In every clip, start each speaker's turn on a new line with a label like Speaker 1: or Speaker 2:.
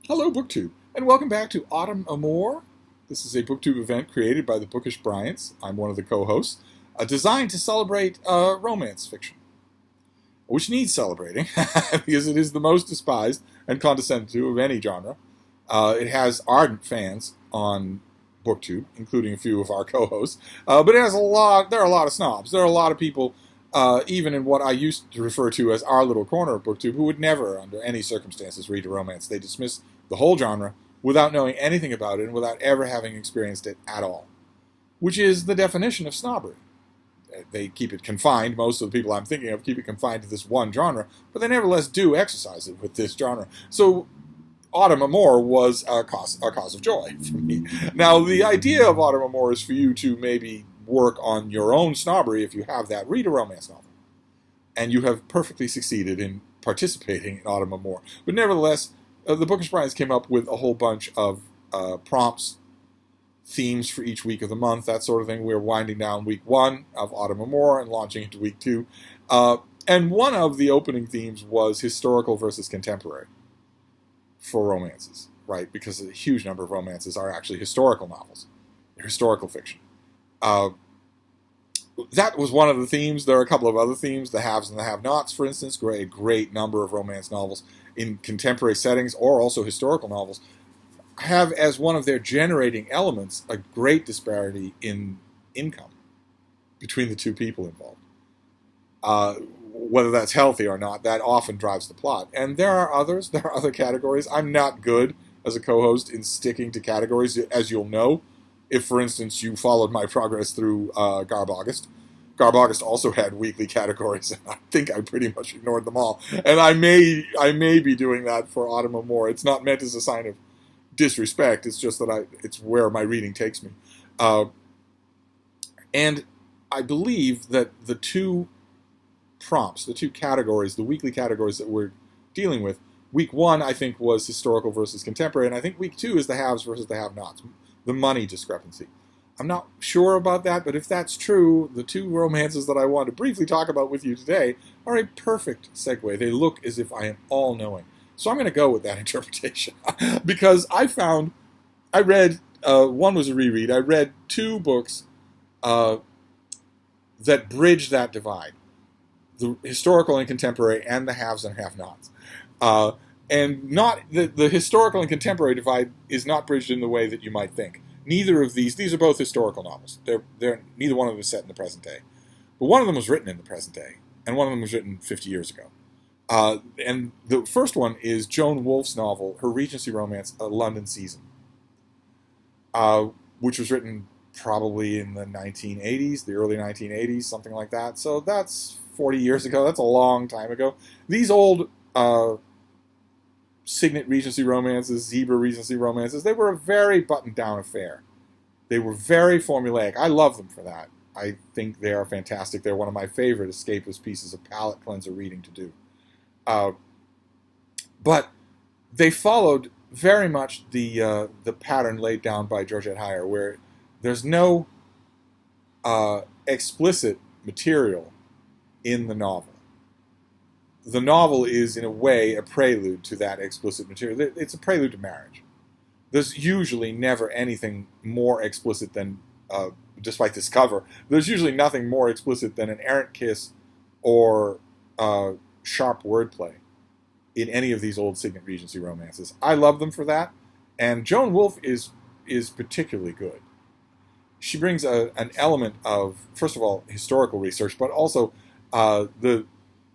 Speaker 1: Hello, BookTube, and welcome back to Amour. This is a BookTube event created by the Bookish Bryants. I'm one of the co-hosts, designed to celebrate romance fiction, which needs celebrating because it is the most despised and condescended to of any genre. It has ardent fans on BookTube, including a few of our co-hosts, but it has a lot. There are a lot of snobs. There are a lot of people, even in what I used to refer to as our little corner of BookTube, who would never, under any circumstances, read a romance. They dismiss the whole genre without knowing anything about it and without ever having experienced it at all, which is the definition of snobbery. They keep it confined. Most of the people I'm thinking of keep it confined to this one genre, but they nevertheless do exercise it with this genre. So Amour was a cause of joy for me. Now, the idea of Amour is for you to maybe work on your own snobbery if you have that. Read a romance novel. And you have perfectly succeeded in participating in Amour. But nevertheless, the Bookish Bryants came up with a whole bunch of prompts, themes for each week of the month, that sort of thing. We're winding down week 1 of Amour and launching into week 2. And one of the opening themes was historical versus contemporary for romances, right? Because a huge number of romances are actually historical novels, historical fiction. That was one of the themes. There are a couple of other themes, the haves and the have-nots, for instance. A great number of romance novels in contemporary settings or also historical novels have as one of their generating elements a great disparity in income between the two people involved. Whether that's healthy or not, that often drives the plot. And there are others. There are other categories. I'm not good as a co-host in sticking to categories, as you'll know. If, for instance, you followed my progress through Garb August. Garb August also had weekly categories, and I think I pretty much ignored them all. And I may be doing that for Amour. It's not meant as a sign of disrespect. It's just that it's where my reading takes me. And I believe that the two prompts, the two categories, the weekly categories that we're dealing with, week 1, I think, was historical versus contemporary, and I think week 2 is the haves versus the have-nots, the money discrepancy. I'm not sure about that, but if that's true, the two romances that I want to briefly talk about with you today are a perfect segue. They look as if I am all-knowing. So I'm going to go with that interpretation because I read, one was a reread, I read 2 books that bridge that divide, the historical and contemporary and the haves and have-nots. And not the historical and contemporary divide is not bridged in the way that you might think. Neither of these are both historical novels. They're neither one of them is set in the present day. But one of them was written in the present day, and one of them was written 50 years ago. And the first one is Joan Wolfe's novel, her Regency romance, A London Season, which was written probably in the 1980s, the early 1980s, something like that. So that's 40 years ago. That's a long time ago. These old Signet Regency romances, Zebra Regency romances, they were a very buttoned-down affair. They were very formulaic. I love them for that. I think they are fantastic. They're one of my favorite escapist pieces of palate cleanser reading to do. But they followed very much the pattern laid down by Georgette Heyer, where there's no explicit material in the novel. The novel is, in a way, a prelude to that explicit material. It's a prelude to marriage. There's usually never anything more explicit than, despite this cover, there's usually nothing more explicit than an errant kiss or sharp wordplay in any of these old Signet Regency romances. I love them for that, and Joan Wolfe is particularly good. She brings an element of, first of all, historical research, but also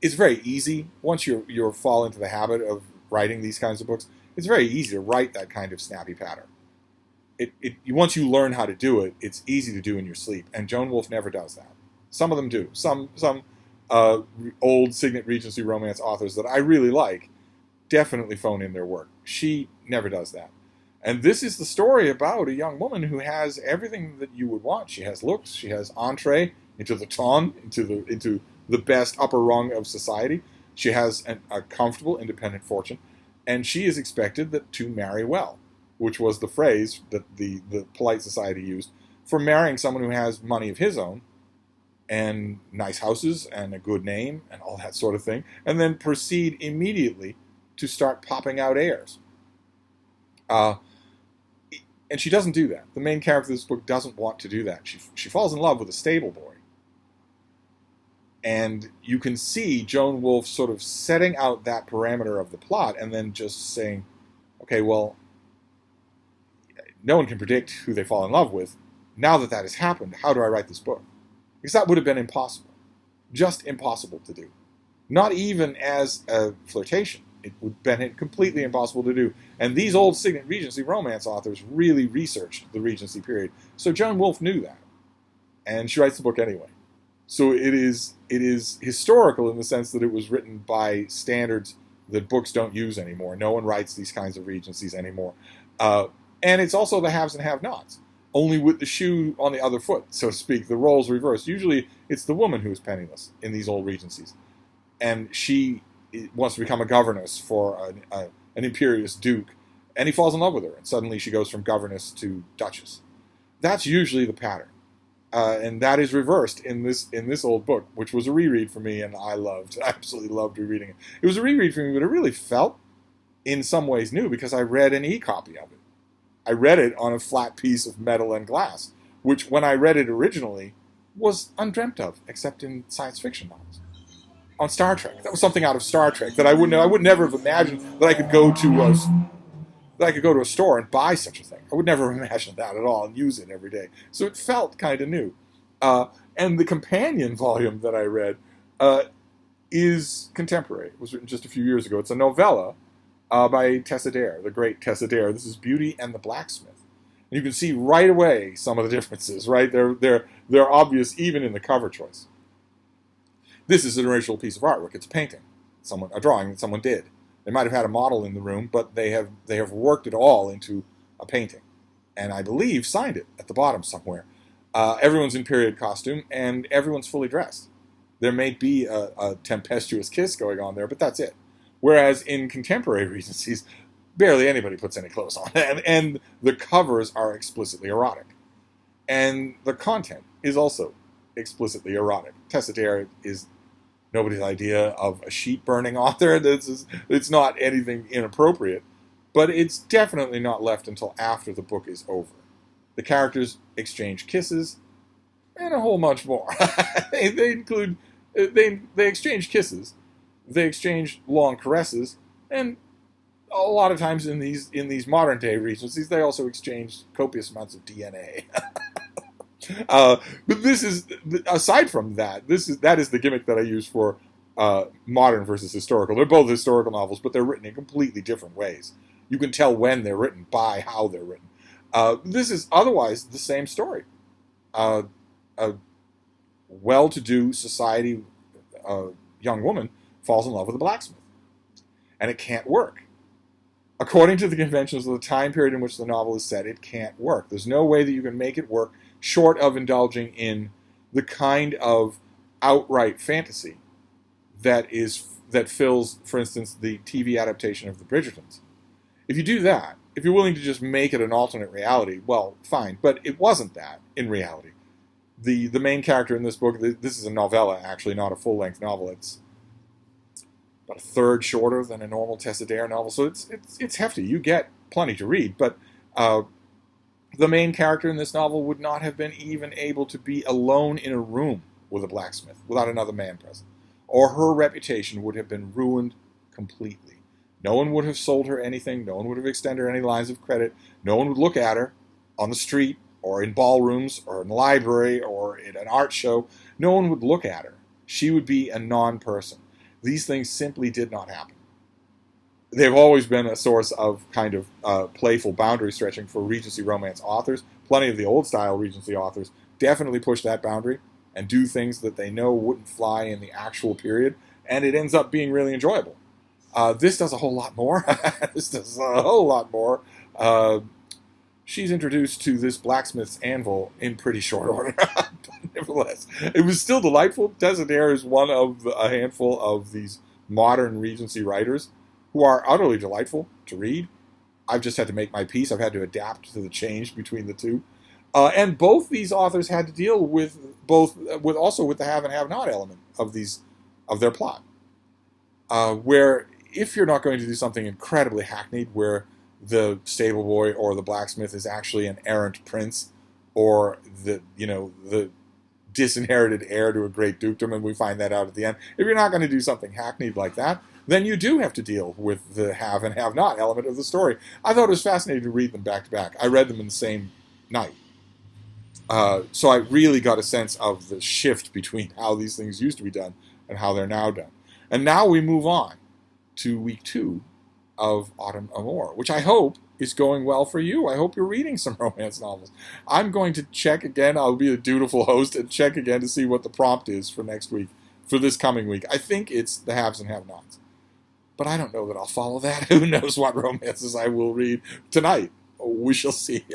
Speaker 1: it's very easy once you fall into the habit of writing these kinds of books. It's very easy to write that kind of snappy patter. Once you learn how to do it, it's easy to do in your sleep. And Joan Wolfe never does that. Some of them do. Some old Signet Regency romance authors that I really like definitely phone in their work. She never does that. And this is the story about a young woman who has everything that you would want. She has looks. She has entree into the ton, into the best upper rung of society. She has a comfortable, independent fortune, and she is expected to marry well, which was the phrase that the polite society used for marrying someone who has money of his own, and nice houses, and a good name, and all that sort of thing, and then proceed immediately to start popping out heirs. Uh, and she doesn't do that. The main character of this book doesn't want to do that. She falls in love with a stable boy. And you can see Joan Wolfe sort of setting out that parameter of the plot and then just saying, okay, well, no one can predict who they fall in love with. Now that that has happened, how do I write this book? Because that would have been impossible. Just impossible to do. Not even as a flirtation. It would have been completely impossible to do. And these old Signet Regency romance authors really researched the Regency period. So Joan Wolfe knew that. And she writes the book anyway. So it is historical in the sense that it was written by standards that books don't use anymore. No one writes these kinds of regencies anymore. And it's also the haves and have-nots, only with the shoe on the other foot, so to speak. The roles reversed. Usually it's the woman who is penniless in these old regencies. And she wants to become a governess for an imperious duke, and he falls in love with her, and suddenly she goes from governess to duchess. That's usually the pattern. And that is reversed in this old book, which was a reread for me, and I absolutely loved rereading it. It was a reread for me, but it really felt, in some ways, new, because I read an e-copy of it. I read it on a flat piece of metal and glass, which, when I read it originally, was undreamt of, except in science fiction novels. On Star Trek, that was something out of Star Trek that I would never have imagined that I could go to a store and buy such a thing. I would never imagine that at all and use it every day. So it felt kind of new. And the companion volume that I read is contemporary. It was written just a few years ago. It's a novella by Tessa Dare, the great Tessa Dare. This is Beauty and the Blacksmith. And you can see right away some of the differences, right? They're obvious even in the cover choice. This is an original piece of artwork. It's a painting, a drawing that someone did. They might have had a model in the room, but they have worked it all into a painting, and I believe signed it at the bottom somewhere. Everyone's in period costume, and everyone's fully dressed. There may be a tempestuous kiss going on there, but that's it. Whereas in contemporary Regencies, barely anybody puts any clothes on, and the covers are explicitly erotic, and the content is also explicitly erotic. Tessa Dare is nobody's idea of a sheet-burning author. It's not anything inappropriate, but it's definitely not left until after the book is over. The characters exchange kisses, and a whole bunch more. They exchange kisses, they exchange long caresses, and a lot of times in these modern-day Regencies, they also exchange copious amounts of DNA. But this is, aside from that, that is the gimmick that I use for modern versus historical. They're both historical novels, but they're written in completely different ways. You can tell when they're written by how they're written. This is otherwise the same story. A well-to-do society young woman falls in love with a blacksmith, and it can't work. According to the conventions of the time period in which the novel is set, it can't work. There's no way that you can make it work short of indulging in the kind of outright fantasy that fills, for instance, the TV adaptation of the Bridgertons. If you do that, if you're willing to just make it an alternate reality, well, fine. But it wasn't that in reality. The main character in this book, this is a novella, actually, not a full-length novel. It's about a third shorter than a normal Tessa Dare novel, so it's hefty. You get plenty to read, but the main character in this novel would not have been even able to be alone in a room with a blacksmith without another man present, or her reputation would have been ruined completely. No one would have sold her anything. No one would have extended her any lines of credit. No one would look at her on the street or in ballrooms or in the library or in an art show. No one would look at her. She would be a non-person. These things simply did not happen. They've always been a source of kind of playful boundary stretching for Regency romance authors. Plenty of the old-style Regency authors definitely push that boundary and do things that they know wouldn't fly in the actual period, and it ends up being really enjoyable. This does a whole lot more. She's introduced to this blacksmith's anvil in pretty short order. But nevertheless, it was still delightful. Tessa Dare is one of a handful of these modern Regency writers who are utterly delightful to read. I've just had to make my peace. I've had to adapt to the change between the two. And both these authors had to deal with the have and have not element of their plot. Where if you're not going to do something incredibly hackneyed, where the stable boy or the blacksmith is actually an errant prince, or the disinherited heir to a great dukedom, and we find that out at the end. If you're not going to do something hackneyed like that, then you do have to deal with the have and have not element of the story. I thought it was fascinating to read them back to back. I read them in the same night. So I really got a sense of the shift between how these things used to be done and how they're now done. And now we move on to week 2 of Autumn Amour, which I hope is going well for you. I hope you're reading some romance novels. I'm going to check again. I'll be a dutiful host and check again to see what the prompt is for next week, for this coming week. I think it's the haves and have-nots. But I don't know that I'll follow that. Who knows what romances I will read tonight. We shall see.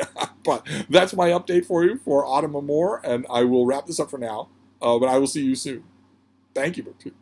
Speaker 1: But that's my update for you for Autumn Amour, and I will wrap this up for now. But I will see you soon. Thank you, BookTube.